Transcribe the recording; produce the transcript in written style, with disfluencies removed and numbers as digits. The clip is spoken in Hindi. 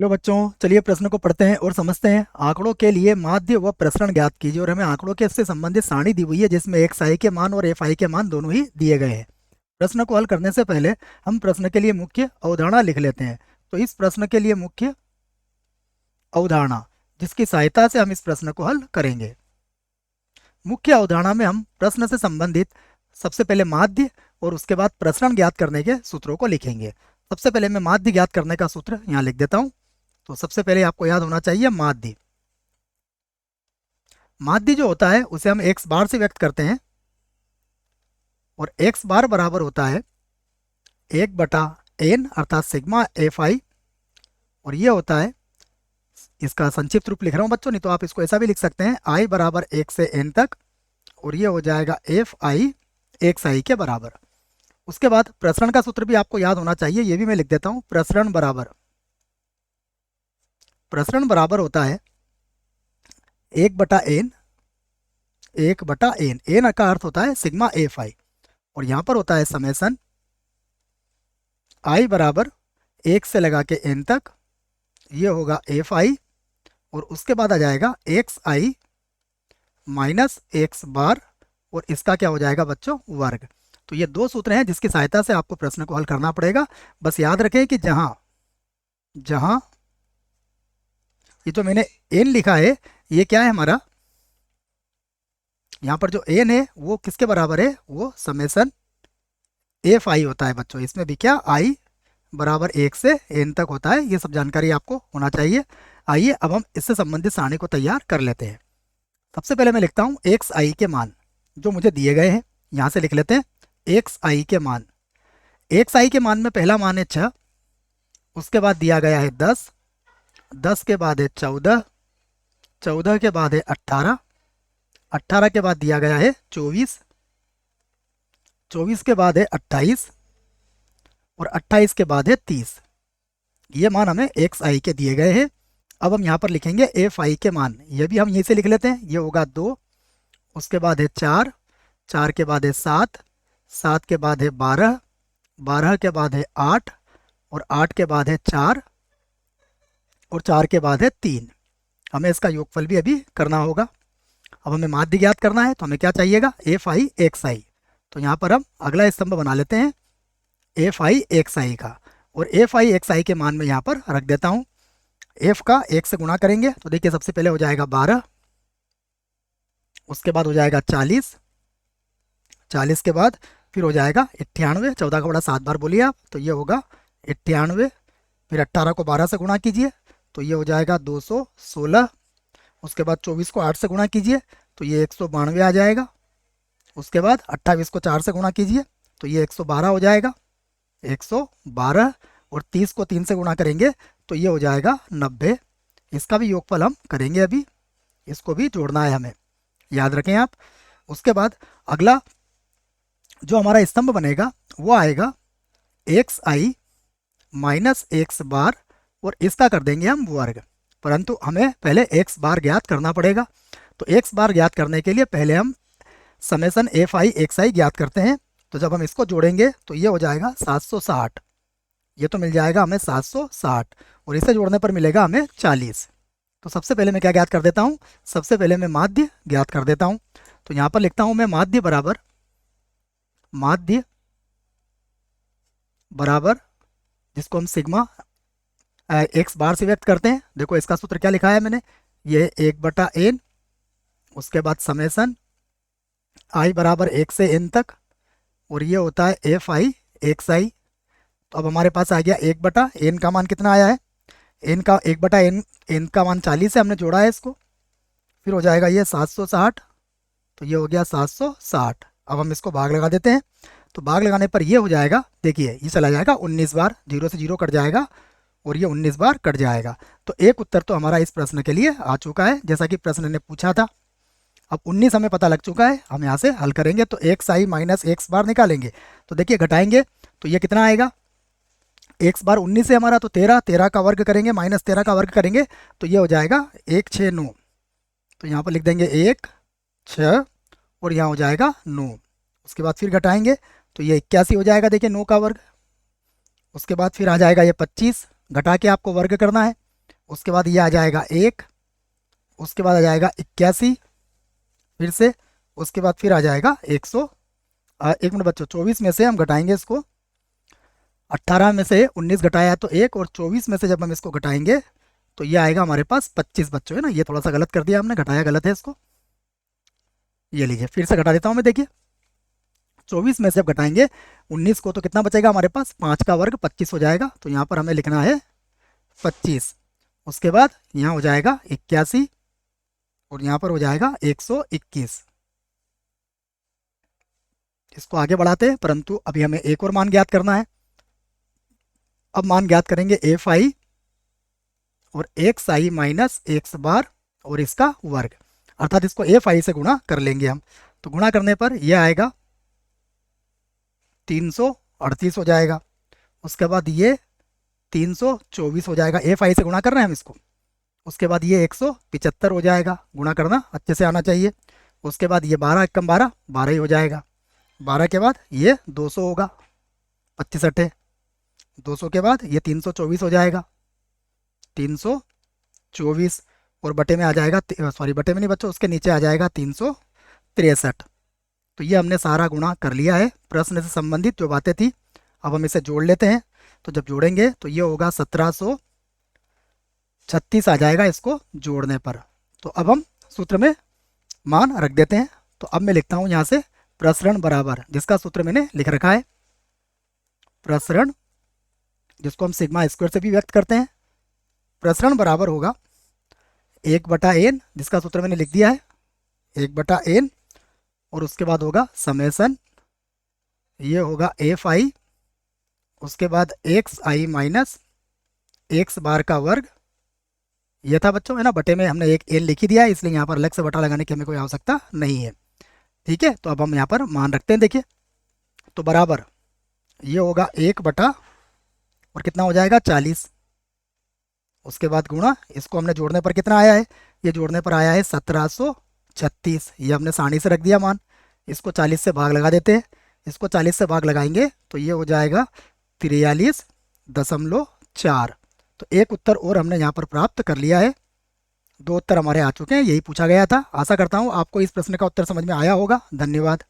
लो बच्चों, चलिए प्रश्न को पढ़ते हैं और समझते हैं। आंकड़ों के लिए माध्य व प्रसरण ज्ञात कीजिए। और हमें आंकड़ों के से संबंधित सारणी दी हुई है जिसमें एक्स आई के मान और एफ आई के मान दोनों ही दिए गए हैं। प्रश्न को हल करने से पहले हम प्रश्न के लिए मुख्य अवधारणा लिख लेते हैं। तो इस प्रश्न के लिए मुख्य अवधारणा जिसकी सहायता से हम इस प्रश्न को हल करेंगे। मुख्य अवधारणा में हम प्रश्न से संबंधित सबसे पहले माध्य और उसके बाद प्रसरण ज्ञात करने के सूत्रों को लिखेंगे। सबसे पहले मैं माध्य ज्ञात करने का सूत्र यहाँ लिख देता हूँ। तो सबसे पहले आपको याद होना चाहिए माध्य। माध्य जो होता है उसे हम एक्स बार से व्यक्त करते हैं और एक्स बार बराबर होता है 1/n अर्थात सिग्मा एफ आई। और ये होता है, इसका संक्षिप्त रूप लिख रहा हूँ बच्चों, नहीं तो आप इसको ऐसा भी लिख सकते हैं, आई बराबर 1 से n तक। और ये हो जाएगा एफ आई एक्स आई के बराबर। उसके बाद प्रसरण का सूत्र भी आपको याद होना चाहिए, ये भी मैं लिख देता हूँ। प्रसरण बराबर होता है 1/n। 1/n, एन का अर्थ होता है सिग्मा एफ आई। और यहाँ पर होता है समेसन आई बराबर 1 से लगा के n तक, ये होगा एफ आई। और उसके बाद आ जाएगा एक्स आई माइनस एक्स बार, और इसका क्या हो जाएगा बच्चों, वर्ग। तो ये दो सूत्र हैं जिसकी सहायता से आपको प्रश्न को हल करना पड़ेगा। बस याद रखें कि जहां जहां ये जो मैंने n लिखा है, ये क्या है हमारा, यहाँ पर जो n है वो किसके बराबर है, वो समेसन एफ आई होता है बच्चों। इसमें भी क्या, आई बराबर 1 से n तक होता है। ये सब जानकारी आपको होना चाहिए। आइए अब हम इससे संबंधित सारणी को तैयार कर लेते हैं। सबसे पहले मैं लिखता हूँ एक्स आई के मान जो मुझे दिए गए हैं। यहाँ से लिख लेते हैं एक्स आई के मान। एक्स आई के मान में पहला मान है 6, उसके बाद दिया गया है 10, 10 के बाद है 14, 14 के बाद है 18, 18 के बाद दिया गया है 24, 24 के बाद है 28 और 28 के बाद है 30। ये मान हमें एक्स आई के दिए गए हैं। अब हम यहाँ पर लिखेंगे एफ आई के मान, ये भी हम यहीं से लिख लेते हैं। ये होगा 2, उसके बाद है 4, 4 के बाद है 7, 7 के बाद है 12, 12 के बाद है 8 और 8 के बाद है 4 और 4 के बाद है 3। हमें इसका योगफल भी अभी करना होगा। अब हमें माध्य ज्ञात करना है तो हमें क्या चाहिएगा, एफ आई एक्स आई। तो यहाँ पर हम अगला स्तंभ बना लेते हैं एफ आई एक्स आई का। और एफ आई एक्स आई के मान में यहाँ पर रख देता हूँ। एफ का 1 से गुणा करेंगे तो देखिए सबसे पहले हो जाएगा 12, उसके बाद हो जाएगा 40, 40 के बाद फिर हो जाएगा 98, 14 का बड़ा 7 बार बोलिए आप, तो ये होगा 98। फिर 18 को 12 से गुणा कीजिए तो ये हो जाएगा 216। उसके बाद 24 को 8 से गुणा कीजिए तो ये 192 आ जाएगा। उसके बाद 28 को 4 से गुणा कीजिए तो ये 112 हो जाएगा, 112। और 30 को 3 से गुणा करेंगे तो ये हो जाएगा 90। इसका भी योगफल हम करेंगे अभी, इसको भी जोड़ना है हमें, याद रखें आप। उसके बाद अगला जो हमारा स्तंभ बनेगा वो आएगा एक्स आई माइनस एक्स बार, और इसका कर देंगे हम वर्ग। परंतु हमें पहले एक्स बार ज्ञात करना पड़ेगा। तो एक्स बार ज्ञात करने के लिए पहले हम समेसन एफ आई एक्स आई ज्ञात करते हैं। तो जब हम इसको जोड़ेंगे तो ये हो जाएगा 760, ये तो मिल जाएगा हमें 760, और इसे जोड़ने पर मिलेगा हमें 40। तो सबसे पहले मैं क्या ज्ञात कर देता हूँ, सबसे पहले मैं माध्य ज्ञात कर देता हूँ। तो यहाँ पर लिखता हूँ मैं माध्य बराबर जिसको हम सिग्मा एक्स बार से व्यक्त करते हैं। देखो इसका सूत्र क्या लिखा है मैंने, ये 1/n, उसके बाद समेसन आई बराबर 1 से n तक, और ये होता है एफ आई एक्स आई। तो अब हमारे पास आ गया 1/n का मान कितना आया है, n का 1/n, n का मान 40 है, हमने जोड़ा है इसको। फिर हो जाएगा ये 760, तो ये हो गया 760। अब हम इसको भाग लगा देते हैं। तो भाग लगाने पर ये हो जाएगा, देखिए ये चला जाएगा 19 बार, 0 से 0 कट जाएगा और ये 19 बार कट जाएगा। तो एक उत्तर तो हमारा इस प्रश्न के लिए आ चुका है जैसा कि प्रश्न ने पूछा था। अब 19 हमें पता लग चुका है, हम यहाँ से हल करेंगे। तो एक्स आई माइनस एक्स बार निकालेंगे तो देखिए घटाएंगे तो ये कितना आएगा, एक्स बार 19 है हमारा, तो 13, 13 का वर्ग करेंगे माइनस 13 का वर्ग करेंगे तो ये हो जाएगा 169। तो यहाँ पर लिख देंगे 1 6 और यहाँ हो जाएगा 9। उसके बाद फिर घटाएंगे तो ये 81 हो जाएगा, देखिए 9 का वर्ग। उसके बाद फिर आ जाएगा ये 25, घटा के आपको वर्ग करना है उसके बाद ये आ जाएगा 1, उसके बाद आ जाएगा 81, फिर से उसके बाद फिर आ जाएगा 100। 1 मिनट बच्चों, 24 में से हम घटाएंगे इसको, 18 में से 19 घटाया है तो 1, और 24 में से जब हम इसको घटाएंगे तो ये आएगा हमारे पास 25 बच्चों, है ना। ये थोड़ा सा गलत कर दिया हमने, घटाया गलत है इसको। ये लीजिए फिर से घटा देता हूँ मैं, देखिए 24 में से जब घटाएंगे 19 को तो कितना बचेगा हमारे पास, 5 का वर्ग 25 हो जाएगा, तो यहाँ पर हमें लिखना है 25। उसके बाद यहाँ हो जाएगा 81, और यहाँ पर हो जाएगा 121। इसको आगे बढ़ाते हैं, परंतु अभी हमें एक और मान ज्ञात करना है। अब मान ज्ञात करेंगे एफ आई और एक्स आई माइनस एक्स बार और इसका वर्ग, अर्थात इसको एफ आई से गुणा कर लेंगे हम। तो गुणा करने पर यह आएगा 338 हो जाएगा। उसके बाद ये 324 हो जाएगा, एफ आई से गुणा कर रहे हैं हम इसको। उसके बाद ये 175 हो जाएगा, गुणा करना अच्छे से आना चाहिए। उसके बाद ये 12 कम 12 12 ही हो जाएगा। 12 के बाद ये 200 होगा, 25 अट्ठे 200 के बाद ये 324 हो जाएगा, 324, और बटे में आ जाएगा, सॉरी बटे में नहीं बच्चों, उसके नीचे आ जाएगा 363। तो ये हमने सारा गुणा कर लिया है, प्रश्न से संबंधित जो बातें थी। अब हम इसे जोड़ लेते हैं। तो जब जोड़ेंगे तो ये होगा 1736 आ जाएगा इसको जोड़ने पर। तो अब हम सूत्र में मान रख देते हैं। तो अब मैं लिखता हूँ यहाँ से प्रसरण बराबर, जिसका सूत्र मैंने लिख रखा है, प्रसरण, जिसको हम सिग्मा स्क्वायर से भी व्यक्त करते हैं। प्रसरण बराबर होगा 1/n, जिसका सूत्र मैंने लिख दिया है 1/n, और उसके बाद होगा समेसन, ये होगा एफ आई, उसके बाद एक्स आई माइनस एक्स बार का वर्ग, ये था बच्चों, है ना। बटे में हमने एक एन लिख ही दिया है, इसलिए यहाँ पर अलग से बटा लगाने की हमें कोई आवश्यकता नहीं है। ठीक है, तो अब हम यहाँ पर मान रखते हैं, देखिए तो बराबर ये होगा 1/, और कितना हो जाएगा 40। उसके बाद गुणा, इसको हमने जोड़ने पर कितना आया है, ये जोड़ने पर आया है 1736, ये हमने सारणी से रख दिया मान। इसको 40 से भाग लगा देते हैं, इसको 40 से भाग लगाएंगे तो ये हो जाएगा 43.4। तो एक उत्तर और हमने यहाँ पर प्राप्त कर लिया है। 2 उत्तर हमारे आ चुके हैं, यही पूछा गया था। आशा करता हूँ आपको इस प्रश्न का उत्तर समझ में आया होगा। धन्यवाद।